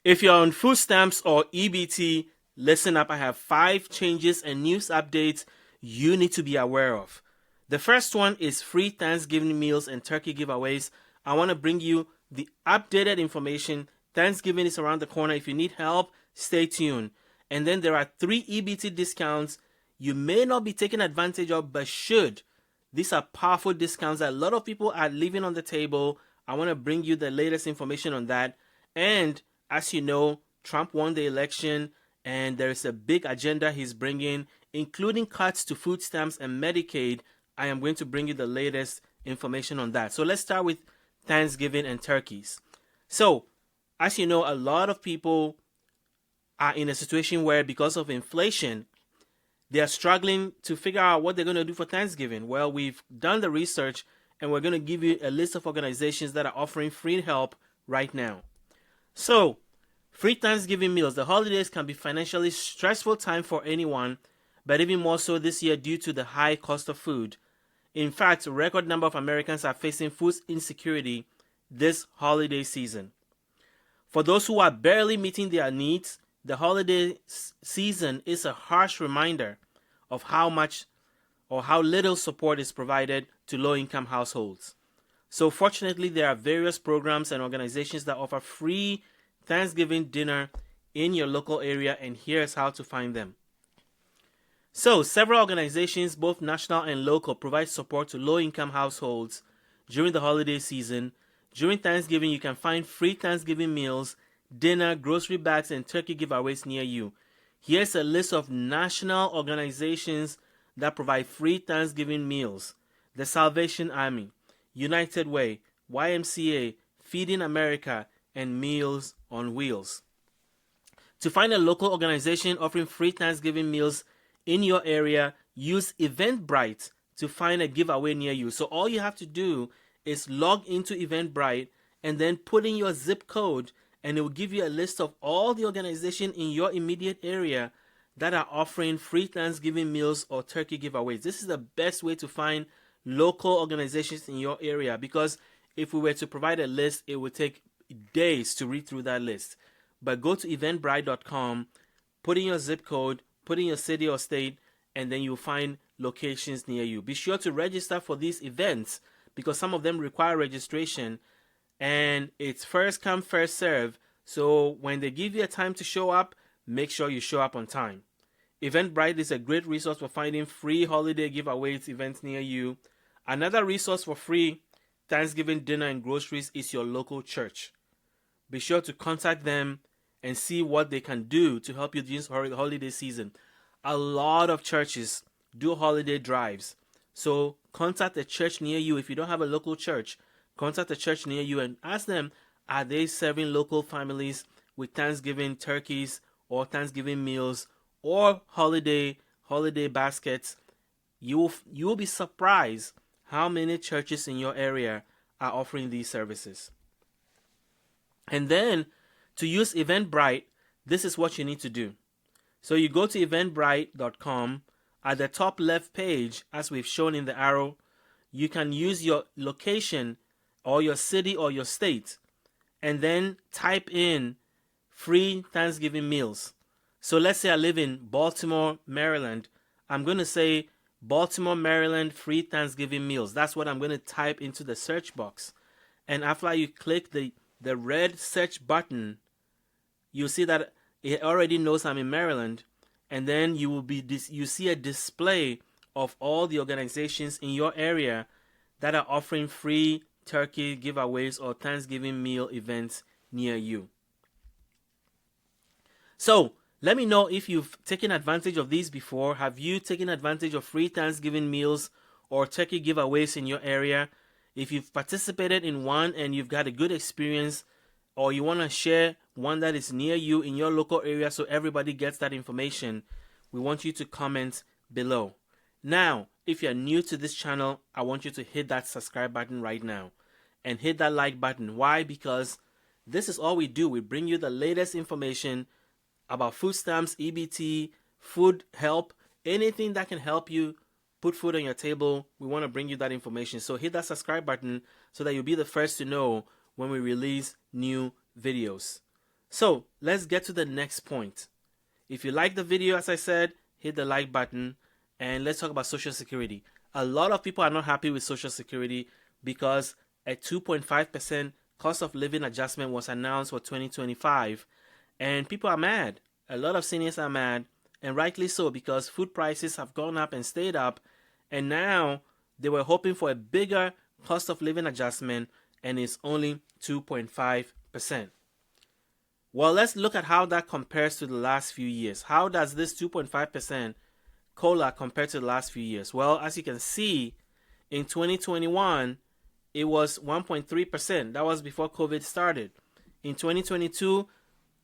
If you're on food stamps or EBT, listen up. I have 5 changes and news updates you need to be aware of. The first one is free Thanksgiving meals and turkey giveaways. I want to bring you the updated information. Thanksgiving is around the corner. If you need help, stay tuned. And then there are 3 EBT discounts you may not be taking advantage of, but should. These are powerful discounts that a lot of people are leaving on the table. I want to bring you the latest information on that. And as you know, Trump won the election, and there is a big agenda he's bringing, including cuts to food stamps and Medicaid. I am going to bring you the latest information on that. So let's start with Thanksgiving and turkeys. So, as you know, a lot of people are in a situation where, because of inflation, they are struggling to figure out what they're going to do for Thanksgiving. Well, we've done the research, and we're going to give you a list of organizations that are offering free help right now. So, free Thanksgiving meals. The holidays can be financially stressful time for anyone, but even more so this year due to the high cost of food. In fact, a record number of Americans are facing food insecurity this holiday season. For those who are barely meeting their needs, the holiday season is a harsh reminder of how much or how little support is provided to low-income households. So fortunately, there are various programs and organizations that offer free Thanksgiving dinner in your local area, and here's how to find them. So, several organizations, both national and local, provide support to low-income households during the holiday season. During Thanksgiving, you can find free Thanksgiving meals, dinner, grocery bags, and turkey giveaways near you. Here's a list of national organizations that provide free Thanksgiving meals: the Salvation Army, United Way, YMCA, Feeding America, and Meals on Wheels. To find a local organization offering free Thanksgiving meals in your area, use Eventbrite to find a giveaway near you. So all you have to do is log into Eventbrite and then put in your zip code, and it will give you a list of all the organizations in your immediate area that are offering free Thanksgiving meals or turkey giveaways. This is the best way to find local organizations in your area, because if we were to provide a list, it would take days to read through that list. But go to eventbrite.com, put in your zip code, put in your city or state, and then you'll find locations near you. Be sure to register for these events, because some of them require registration, and it's first come, first serve. So when they give you a time to show up, make sure you show up on time. Eventbrite is a great resource for finding free holiday giveaways events near you. Another resource for free Thanksgiving dinner and groceries is your local church. Be sure to contact them and see what they can do to help you this holiday season. A lot of churches do holiday drives. So contact a church near you. If you don't have a local church, contact a church near you and ask them, are they serving local families with Thanksgiving turkeys or Thanksgiving meals or holiday baskets? You will be surprised how many churches in your area are offering these services. And then, to use Eventbrite, this is what you need to do. So you go to eventbrite.com. At the top left page, as we've shown in the arrow, you can use your location or your city or your state, and then type in free Thanksgiving meals. So let's say I live in Baltimore, Maryland. I'm going to say Baltimore, Maryland free Thanksgiving meals. That's what I'm going to type into the search box. And after you click the red search button, you'll see that it already knows I'm in Maryland. And then you see a display of all the organizations in your area that are offering free turkey giveaways or Thanksgiving meal events near you. So let me know if you've taken advantage of these before. Have you taken advantage of free Thanksgiving meals or turkey giveaways in your area? If you've participated in one and you've got a good experience, or you want to share one that is near you in your local area so everybody gets that information, we want you to comment below. Now, if you're new to this channel, I want you to hit that subscribe button right now and hit that like button. Why? Because this is all we do. We bring you the latest information about food stamps, EBT, food help, anything that can help you put food on your table. We want to bring you that information. So hit that subscribe button so that you'll be the first to know when we release new videos. So let's get to the next point. If you like the video, as I said, hit the like button and let's talk about Social Security. A lot of people are not happy with Social Security because a 2.5% cost of living adjustment was announced for 2025 and people are mad. A lot of seniors are mad, and rightly so, because food prices have gone up and stayed up, and now they were hoping for a bigger cost of living adjustment and it's only 2.5%. Well, let's look at how that compares to the last few years. How does this 2.5% COLA compare to the last few years? Well, as you can see, in 2021, it was 1.3%. That was before COVID started. In 2022,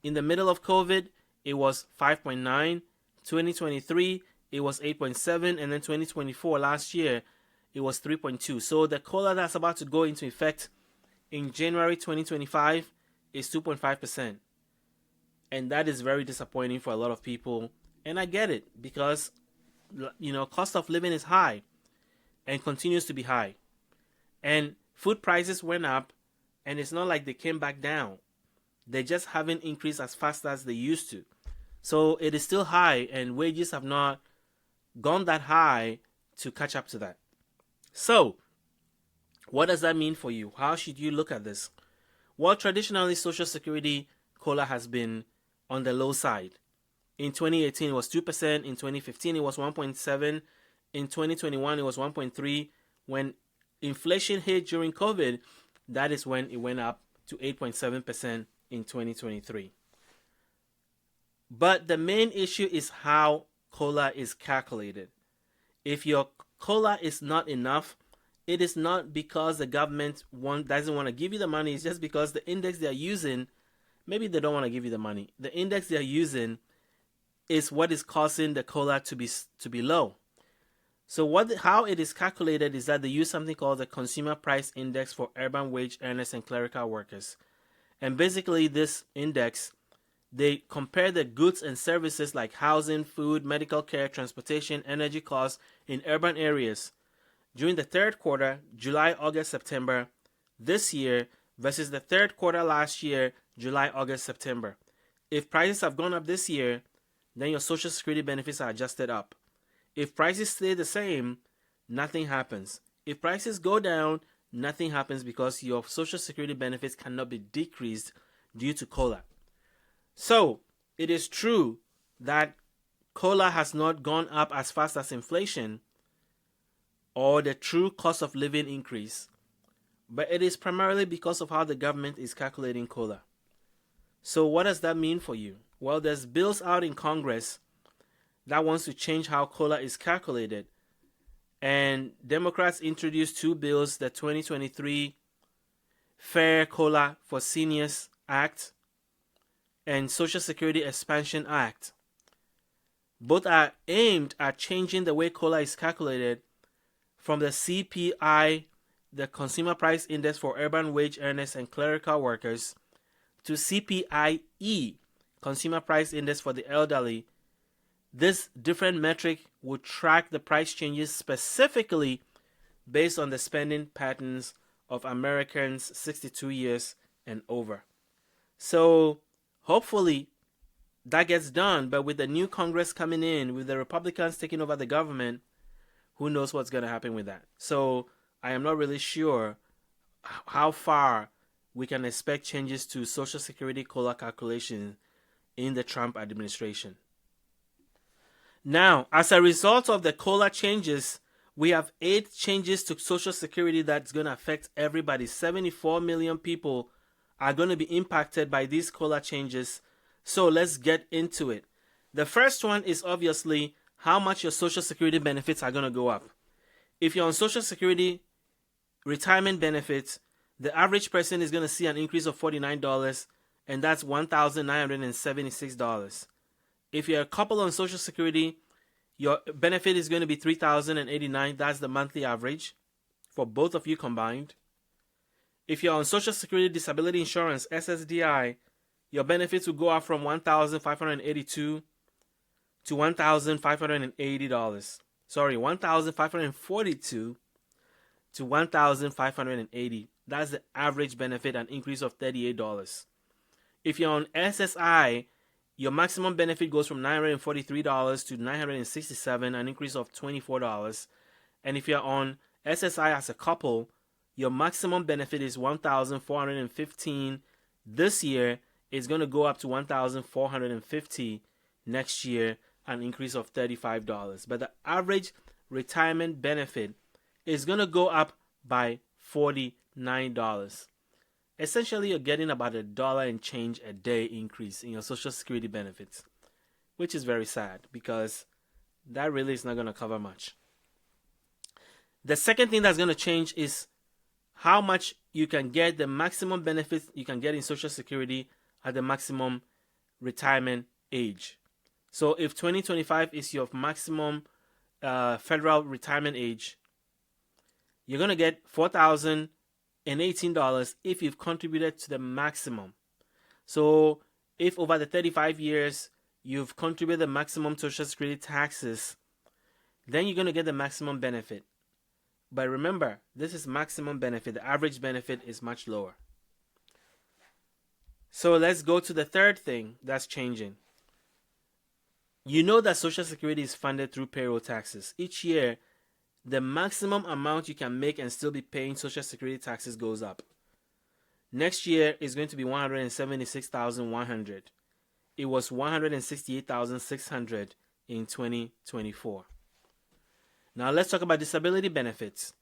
in the middle of COVID, it was 5.9. 2023, it was 8.7. And then 2024, last year, it was 3.2. So the COLA that's about to go into effect in January 2025 is 2.5%. And that is very disappointing for a lot of people. And I get it because, cost of living is high and continues to be high. And food prices went up and it's not like they came back down. They just haven't increased as fast as they used to. So it is still high and wages have not gone that high to catch up to that. So what does that mean for you? How should you look at this? Well, traditionally, Social Security COLA has been on the low side. In 2018, it was 2%. In 2015, it was 1.7%. In 2021, it was 1.3%. When inflation hit during COVID, that is when it went up to 8.7% in 2023. But the main issue is how COLA is calculated. If your COLA is not enough, it is not because the government doesn't want to give you the money. It's just because the index they're using, maybe they don't want to give you the money. The index they're using is what is causing the COLA to be low. So how it is calculated is that they use something called the Consumer Price Index for urban wage earners and clerical workers. And basically this index, they compare the goods and services like housing, food, medical care, transportation, energy costs in urban areas during the third quarter, July, August, September, this year versus the third quarter last year, July, August, September. If prices have gone up this year, then your Social Security benefits are adjusted up. If prices stay the same, nothing happens. If prices go down, nothing happens because your Social Security benefits cannot be decreased due to COLA. So, it is true that COLA has not gone up as fast as inflation or the true cost of living increase, but it is primarily because of how the government is calculating COLA. So what does that mean for you? Well, there's bills out in Congress that wants to change how COLA is calculated. And Democrats introduced two bills, the 2023 Fair COLA for Seniors Act and Social Security Expansion Act. Both are aimed at changing the way COLA is calculated from the CPI, the Consumer Price Index for urban wage earners and clerical workers, to CPIE, Consumer Price Index for the elderly. This different metric would track the price changes specifically based on the spending patterns of Americans 62 years and over. So hopefully that gets done, but with the new Congress coming in, with the Republicans taking over the government, who knows what's going to happen with that. So I am not really sure how far we can expect changes to Social Security COLA calculation in the Trump administration. Now, as a result of the COLA changes, we have 8 changes to Social Security that's going to affect everybody. 74 million people are going to be impacted by these COLA changes. So let's get into it. The first one is obviously how much your Social Security benefits are going to go up. If you're on Social Security retirement benefits, the average person is going to see an increase of $49, and that's $1,976. If you're a couple on Social Security, your benefit is going to be $3,089. That's the monthly average for both of you combined. If you're on Social Security Disability Insurance, SSDI, your benefits will go up from $1,582 to $1,580. Sorry, $1,542 to $1,580. That's the average benefit, an increase of $38. If you're on SSI, your maximum benefit goes from $943 to $967, an increase of $24. And if you're on SSI as a couple, your maximum benefit is $1,415 this year. It's going to go up to $1,450 next year, an increase of $35. But the average retirement benefit is going to go up by $49. Essentially, you're getting about $1 and change a day increase in your Social Security benefits, which is very sad because that really is not going to cover much. The second thing that's going to change is how much you can get, the maximum benefits you can get in Social Security at the maximum retirement age. So if 2025 is your maximum federal retirement age, you're going to get $4,018 if you've contributed to the maximum. So if over the 35 years you've contributed the maximum Social Security taxes, then you're going to get the maximum benefit. But remember, this is maximum benefit. The average benefit is much lower. So let's go to the third thing that's changing. You know that Social Security is funded through payroll taxes. Each year, the maximum amount you can make and still be paying Social Security taxes goes up. Next year is going to be $176,100. It was $168,600 in 2024. Now let's talk about disability benefits.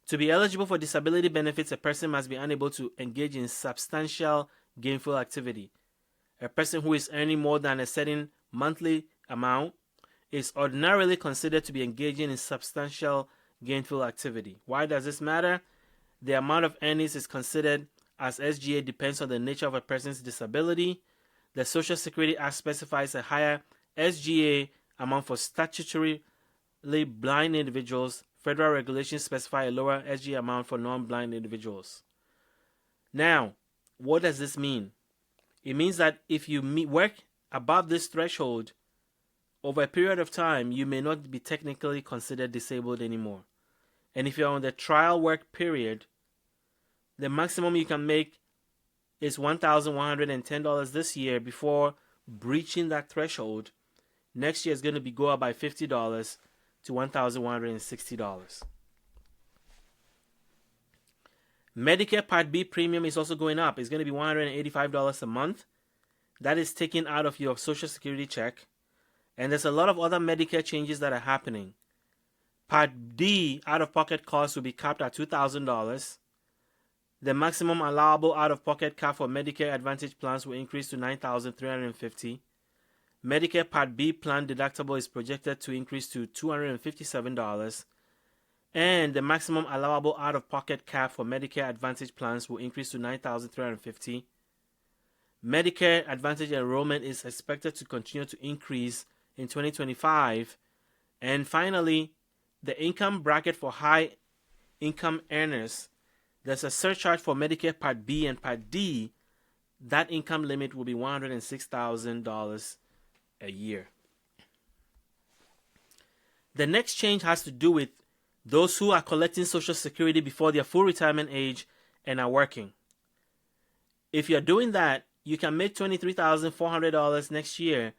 To be eligible for disability benefits, a person must be unable to engage in substantial gainful activity. A person who is earning more than a certain monthly amount is ordinarily considered to be engaging in substantial gainful activity. Why does this matter? The amount of earnings is considered as SGA depends on the nature of a person's disability. The Social Security Act specifies a higher SGA amount for statutorily blind individuals. Federal regulations specify a lower SGA amount for non-blind individuals. Now, what does this mean? It means that if you work above this threshold, over a period of time, you may not be technically considered disabled anymore. And if you're on the trial work period, the maximum you can make is $1,110 this year before breaching that threshold. Next year is going to go up by $50 to $1,160. Medicare Part B premium is also going up. It's going to be $185 a month. That is taken out of your Social Security check. And there's a lot of other Medicare changes that are happening. Part D out-of-pocket costs will be capped at $2,000. The maximum allowable out-of-pocket cap for Medicare Advantage plans will increase to $9,350. Medicare Part B plan deductible is projected to increase to $257. And the maximum allowable out-of-pocket cap for Medicare Advantage plans will increase to $9,350. Medicare Advantage enrollment is expected to continue to increase in 2025. And finally, the income bracket for high income earners. There's a surcharge for Medicare Part B and Part D. That income limit will be $106,000 a year. The next change has to do with those who are collecting Social Security before their full retirement age and are working. If you're doing that, you can make $23,400 next year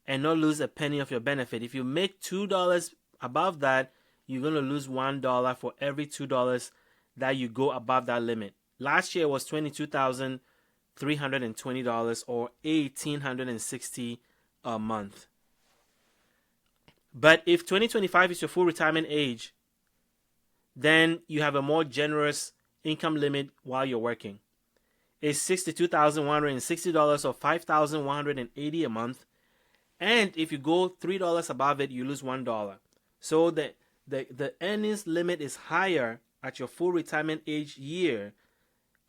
and not lose a penny of your benefit. If you make $2 above that, you're going to lose $1 for every $2 that you go above that limit. Last year was $22,320 or $1,860 a month. But if 2025 is your full retirement age, then you have a more generous income limit while you're working. It's $62,160 or $5,180 a month. And if you go $3 above it, you lose $1. So the earnings limit is higher at your full retirement age year,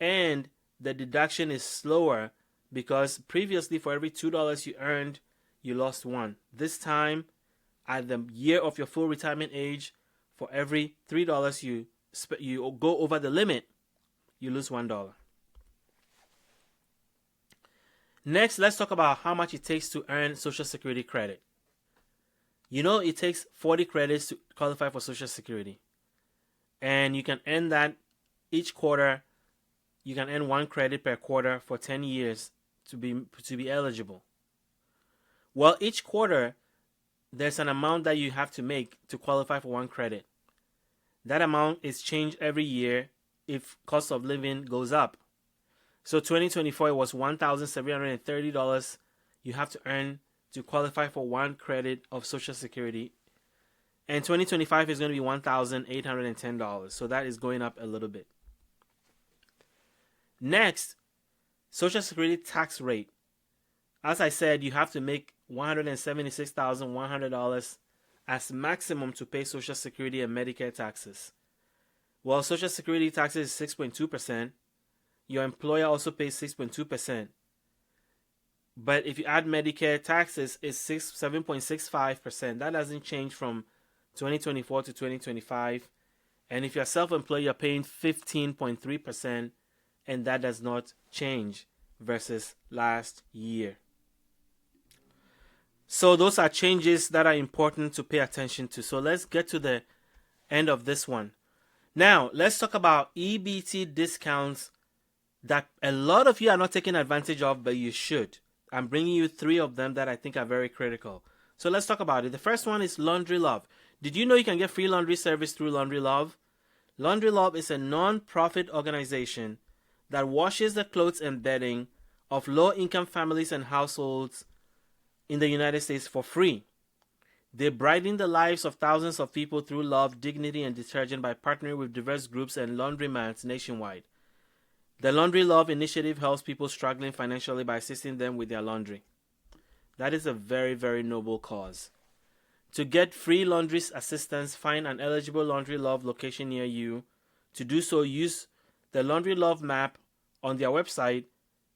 and the deduction is slower because previously for every $2 you earned, you lost $1. This time, at the year of your full retirement age, for every $3 you go over the limit, you lose $1. Next, let's talk about how much it takes to earn Social Security credit. You know, it takes 40 credits to qualify for Social Security. And you can earn that each quarter. You can earn 1 credit per quarter for 10 years be eligible? Well, each quarter there's an amount that you have to make to qualify for one credit. That amount is changed every year if cost of living goes up. So 2024 it was $1,730 you have to earn to qualify for one credit of Social Security. And 2025 is going to be $1,810. So that is going up a little bit. Next, Social Security tax rate. As I said, you have to make $176,100 as maximum to pay Social Security and Medicare taxes. Well, Social Security taxes is 6.2%. Your employer also pays 6.2%. But if you add Medicare taxes, it's 7.65%. That doesn't change from 2024 to 2025. And if you're self-employed, you're paying 15.3%, and that does not change versus last year. So those are changes that are important to pay attention to. So let's get to the end of this one. Now, let's talk about EBT discounts that a lot of you are not taking advantage of, but you should. I'm bringing you 3 of them that I think are very critical. So let's talk about it. The first one is Laundry Love. Did you know you can get free laundry service through Laundry Love? Laundry Love is a non-profit organization that washes the clothes and bedding of low-income families and households in the United States for free. They brighten the lives of thousands of people through love, dignity, and detergent by partnering with diverse groups and laundromats nationwide. The Laundry Love initiative helps people struggling financially by assisting them with their laundry. That is a very, very noble cause. To get free laundry assistance, find an eligible Laundry Love location near you. To do so, use the Laundry Love map on their website.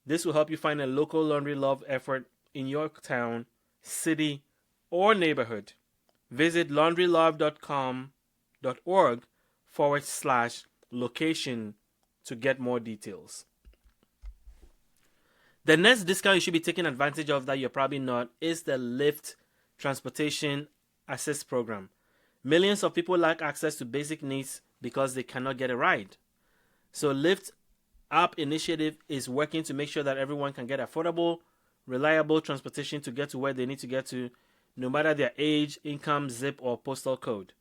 This will help you find a local Laundry Love effort in your town, city, or neighborhood. Visit laundrylove.org/location to get more details. The next discount you should be taking advantage of that you're probably not is the Lyft Transportation Assist Program. Millions of people lack access to basic needs because they cannot get a ride. So Lyft app initiative is working to make sure that everyone can get affordable, reliable transportation to get to where they need to get to, no matter their age, income, zip, or postal code.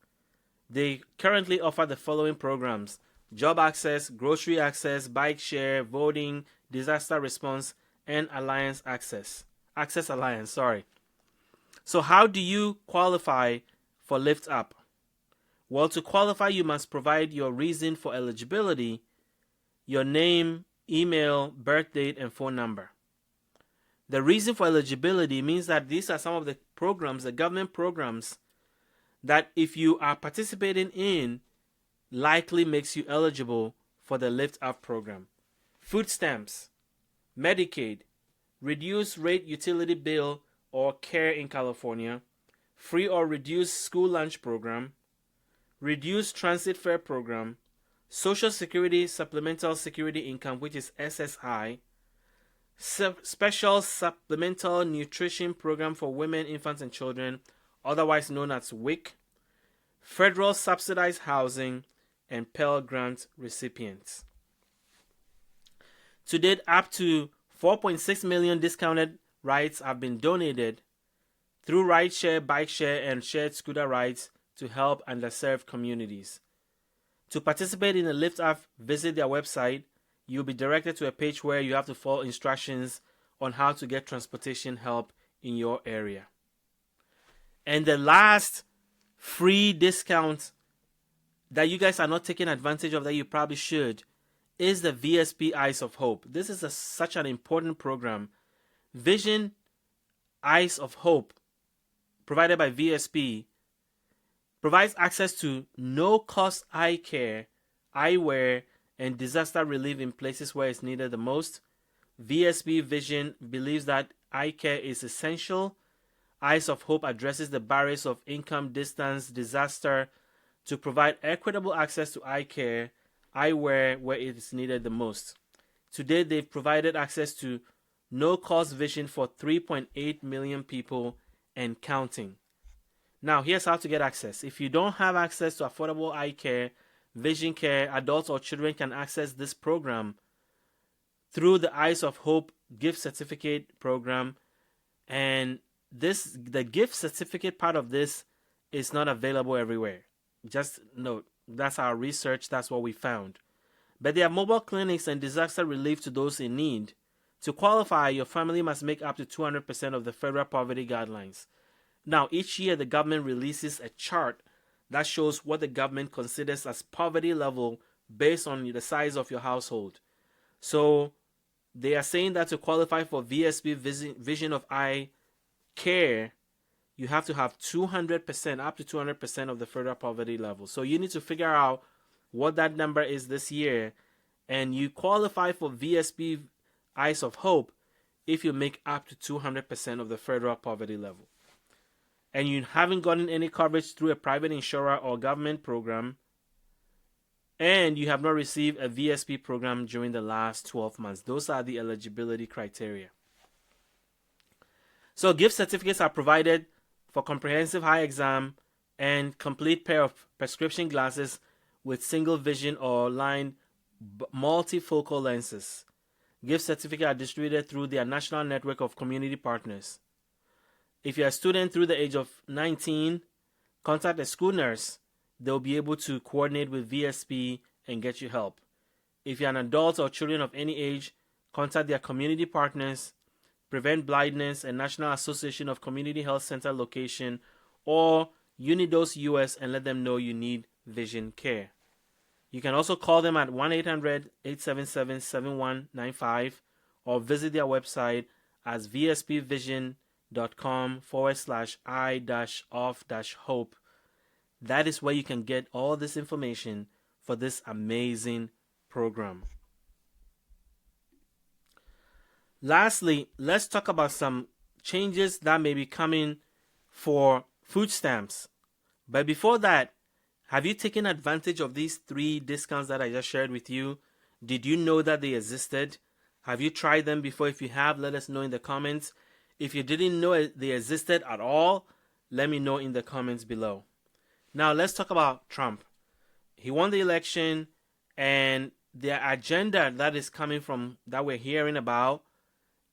They currently offer the following programs: job access, grocery access, bike share, voting, disaster response, and alliance access. Access Alliance, sorry. So how do you qualify for Lyft app? Well, to qualify, you must provide your reason for eligibility, your name, email, birth date, and phone number. The reason for eligibility means that these are some of the programs, the government programs, that if you are participating in, likely makes you eligible for the Lyft app program. Food stamps, Medicaid, reduced rate utility bill or care in California, free or reduced school lunch program, reduced transit fare program, Social Security Supplemental Security Income, which is SSI, Special Supplemental Nutrition Program for Women, Infants, and Children, otherwise known as WIC, Federal Subsidized Housing, and Pell Grant recipients. To date, up to 4.6 million discounted rides have been donated through rideshare, bike share, and shared scooter rides to help underserved communities. To participate in the Lyft app, visit their website. You'll be directed to a page where you have to follow instructions on how to get transportation help in your area. And the last free discount that you guys are not taking advantage of that you probably should is the VSP Eyes of Hope. This is such an important program. Vision Eyes of Hope, provided by VSP, provides access to no-cost eye care, eyewear, and disaster relief in places where it's needed the most. VSP Vision believes that eye care is essential. Eyes of Hope addresses the barriers of income, distance, disaster to provide equitable access to eye care, eyewear where it is needed the most. Today, they've provided access to no-cost vision for 3.8 million people and counting. Now, here's how to get access. If you don't have access to affordable eye care, vision care, adults or children can access this program through the Eyes of Hope gift certificate program. And the gift certificate part of this is not available everywhere. Just note, that's our research, that's what we found. But there are mobile clinics and disaster relief to those in need. To qualify, your family must make up to 200% of the federal poverty guidelines. Now, each year the government releases a chart that shows what the government considers as poverty level based on the size of your household. So they are saying that to qualify for VSP Vision of Eye Care, you have to have 200%, up to 200% of the federal poverty level. So you need to figure out what that number is this year, and you qualify for VSP Eyes of Hope if you make up to 200% of the federal poverty level. And you haven't gotten any coverage through a private insurer or government program, and you have not received a VSP program during the last 12 months. Those are the eligibility criteria. So gift certificates are provided for comprehensive eye exam and complete pair of prescription glasses with single vision or line multifocal lenses. Gift certificates are distributed through their national network of community partners. If you're a student through the age of 19, contact a school nurse. They'll be able to coordinate with VSP and get you help. If you're an adult or children of any age, contact their community partners, Prevent Blindness and National Association of Community Health Center location, or Unidos US, and let them know you need vision care. You can also call them at 1-800-877-7195 or visit their website as vspvision.com/I-off-hope. That is where you can get all this information for this amazing program. Lastly, let's talk about some changes that may be coming for food stamps. But before that, have you taken advantage of these 3 discounts that I just shared with you? Did you know that they existed? Have you tried them before? If you have, let us know in the comments. If you didn't know they existed at all, let me know in the comments below. Now, let's talk about Trump. He won the election, and the agenda that is coming from, that we're hearing about,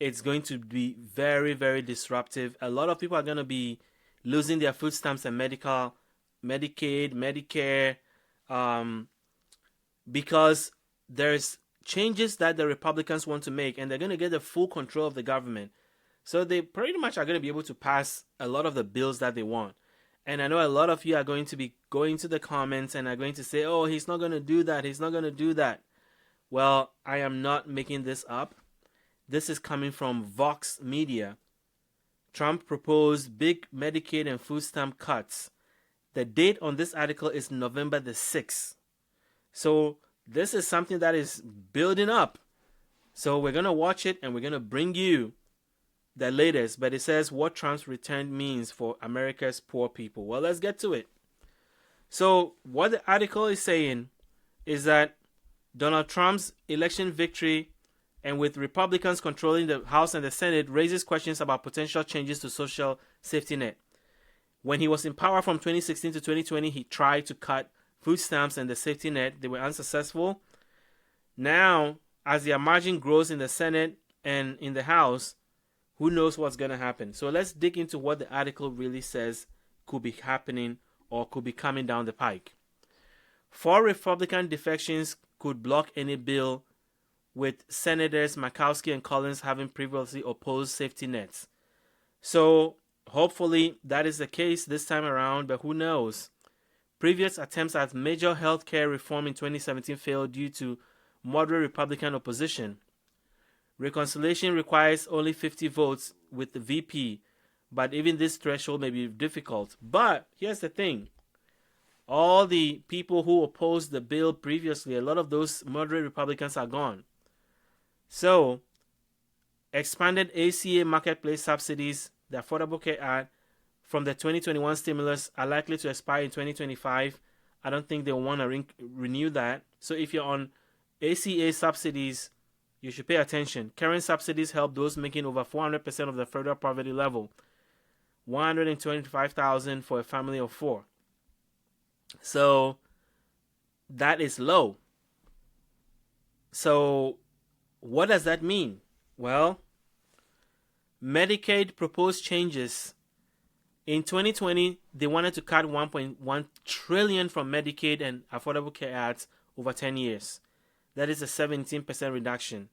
it's going to be very, very disruptive. A lot of people are going to be losing their food stamps and Medicaid, Medicare, because there's changes that the Republicans want to make, and they're going to get the full control of the government. So they pretty much are going to be able to pass a lot of the bills that they want. And I know a lot of you are going to be going to the comments and are going to say, oh, he's not going to do that. He's not going to do that. Well, I am not making this up. This is coming from Vox Media. Trump proposed big Medicaid and food stamp cuts. The date on this article is November the 6th. So this is something that is building up. So we're going to watch it and we're going to bring you the latest. But it says what Trump's return means for America's poor people. Well, let's get to it. So what the article is saying is that Donald Trump's election victory, and with Republicans controlling the House and the Senate, raises questions about potential changes to social safety net. When he was in power from 2016 to 2020, he tried to cut food stamps and the safety net. They were unsuccessful. Now, as their margin grows in the Senate and in the House, who knows what's going to happen? So let's dig into what the article really says could be happening or could be coming down the pike. 4 Republican defections could block any bill, with Senators Murkowski and Collins having previously opposed safety nets. So hopefully that is the case this time around, but who knows? Previous attempts at major health care reform in 2017 failed due to moderate Republican opposition. Reconciliation requires only 50 votes with the VP, but even this threshold may be difficult. But here's the thing. All the people who opposed the bill previously, a lot of those moderate Republicans are gone. So, expanded ACA marketplace subsidies, the Affordable Care Act, from the 2021 stimulus are likely to expire in 2025. I don't think they'll want to renew that. So if you're on ACA subsidies, you should pay attention. Current subsidies help those making over 400% of the federal poverty level, $125,000 for a family of 4. So that is low. So What does that mean? Well, Medicaid proposed changes. In 2020, they wanted to cut 1.1 trillion from Medicaid and Affordable Care Act over 10 years. That is a 17% reduction.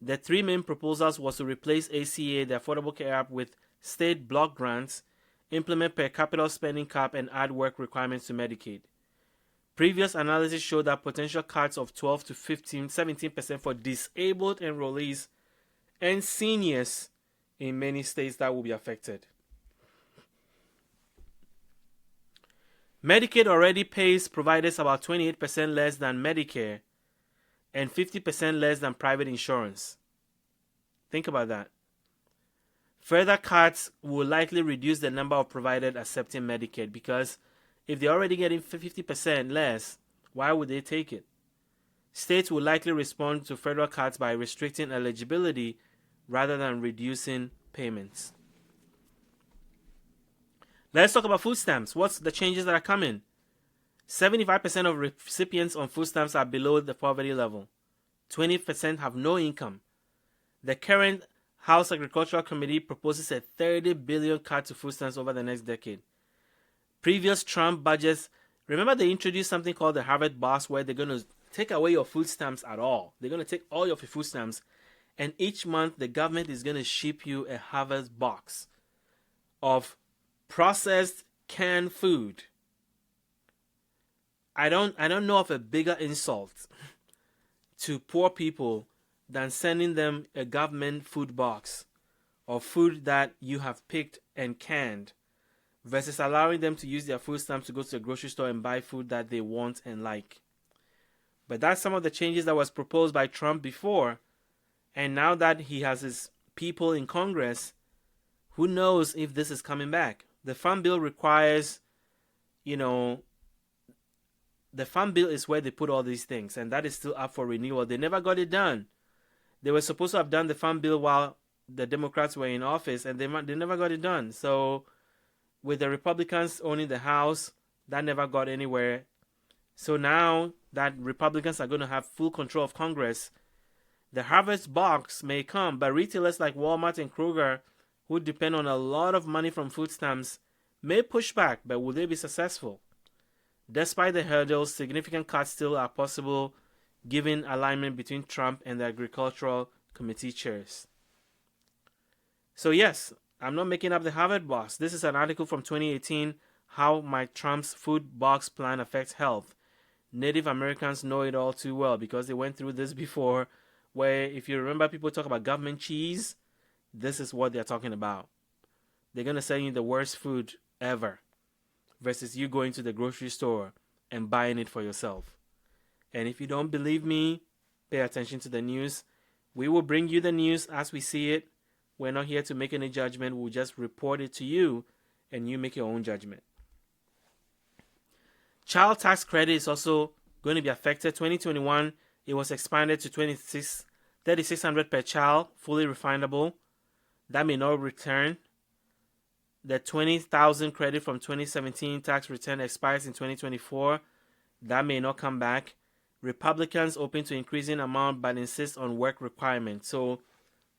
The three main proposals was to replace ACA, the Affordable Care Act, with state block grants, implement per capita spending cap, and add work requirements to Medicaid. Previous analysis showed that potential cuts of 12 to 17% for disabled enrollees and seniors in many states that will be affected. Medicaid already pays providers about 28% less than Medicare and 50% less than private insurance. Think about that. Further cuts will likely reduce the number of providers accepting Medicaid, because if they're already getting 50% less, why would they take it? States will likely respond to federal cuts by restricting eligibility rather than reducing payments. Let's talk about food stamps. What's the changes that are coming? 75% of recipients on food stamps are below the poverty level. 20% have no income. The current House Agricultural Committee proposes a $30 billion cut to food stamps over the next decade. Previous Trump budgets, remember they introduced something called the Harvard Box, where they're going to take away your food stamps at all. They're going to take all your food stamps, and each month the government is going to ship you a Harvard Box of processed canned food. I don't know of a bigger insult to poor people than sending them a government food box of food that you have picked and canned, versus allowing them to use their food stamps to go to the grocery store and buy food that they want and like. But that's some of the changes that was proposed by Trump before, and now that he has his people in Congress, who knows if this is coming back. The Farm Bill requires, the Farm Bill is where they put all these things, and that is still up for renewal. They never got it done. They were supposed to have done the Farm Bill while the Democrats were in office, and they never got it done. So with the Republicans owning the House, that never got anywhere. So now that Republicans are going to have full control of Congress, the Harvest Box may come, but retailers like Walmart and Kroger, who depend on a lot of money from food stamps, may push back, but will they be successful? Despite the hurdles, significant cuts still are possible, given alignment between Trump and the Agricultural Committee chairs. So yes, I'm not making up the Harvard Box. This is an article from 2018, How Mike Trump's Food Box Plan Affects Health. Native Americans know it all too well because they went through this before, where if you remember people talk about government cheese, this is what they're talking about. They're going to sell you the worst food ever versus you going to the grocery store and buying it for yourself. And if you don't believe me, pay attention to the news. We will bring you the news as we see it. We're not here to make any judgment. We'll just report it to you and you make your own judgment. Child tax credit is also going to be affected. 2021, it was expanded to $3,600 per child, fully refundable. That may not return. The $20,000 credit from 2017 tax return expires in 2024. That may not come back. Republicans open to increasing amount but insist on work requirements. So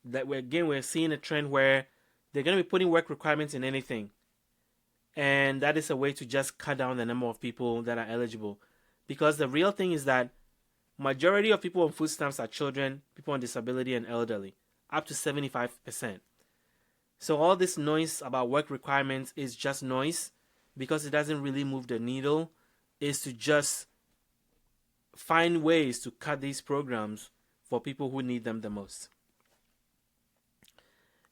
that we're seeing a trend where they're going to be putting work requirements in anything. And that is a way to just cut down the number of people that are eligible. Because the real thing is that majority of people on food stamps are children, people on disability, and elderly. Up to 75%. So all this noise about work requirements is just noise because it doesn't really move the needle. Is to just find ways to cut these programs for people who need them the most.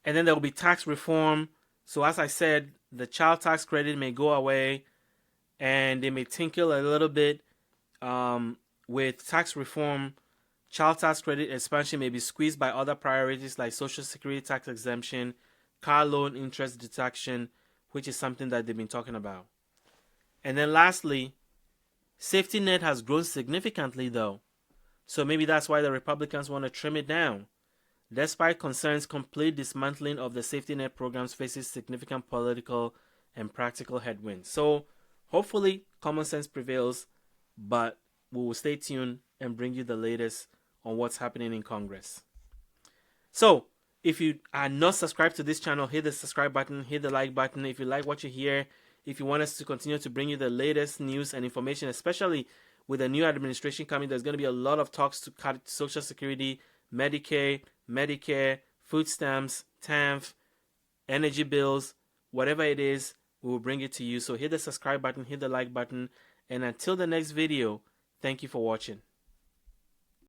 And then there will be tax reform. So as I said, the child tax credit may go away and they may tinkle a little bit with tax reform. Child tax credit expansion may be squeezed by other priorities like Social Security tax exemption, car loan interest deduction, which is something that they've been talking about. And then lastly, safety net has grown significantly though. So maybe that's why the Republicans want to trim it down. Despite concerns, complete dismantling of the safety net programs faces significant political and practical headwinds. So hopefully common sense prevails, but we will stay tuned and bring you the latest on what's happening in Congress. So, if you are not subscribed to this channel, hit the subscribe button, hit the like button. If you like what you hear, if you want us to continue to bring you the latest news and information, especially with the new administration coming, there's going to be a lot of talks to cut Social Security, Medicaid, Medicare, food stamps, TANF, energy bills, whatever it is, we will bring it to you. So hit the subscribe button, hit the like button, and until the next video, thank you for watching.